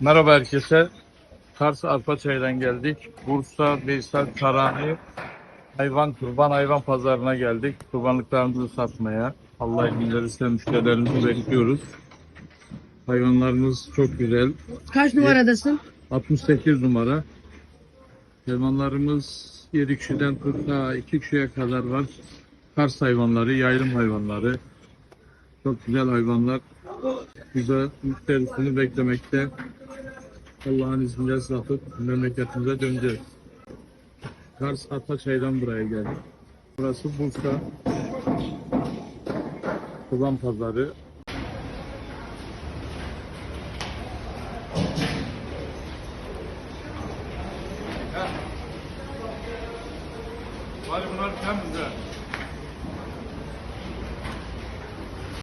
Merhaba herkese. Kars Arpaçay'dan geldik. Bursa, Veysel, Karani kurban hayvan pazarına geldik. Kurbanlıklarımızı satmaya. Allah izin verirse müşterilerimizi bekliyoruz. Hayvanlarımız çok güzel. Kaç numaradasın? 68 numara. Hayvanlarımız 7 kişiden tut ta 2 kişiye kadar var. Kars hayvanları, yaylım hayvanları. Çok güzel hayvanlar. Güzel müşterisini beklemekte. Allah'ın izniyle satıp memleketimize döneceğiz. Kars Arpaçay'dan buraya geldik. Burası Bursa. Kurban pazarı. Var bunlar tam güzel.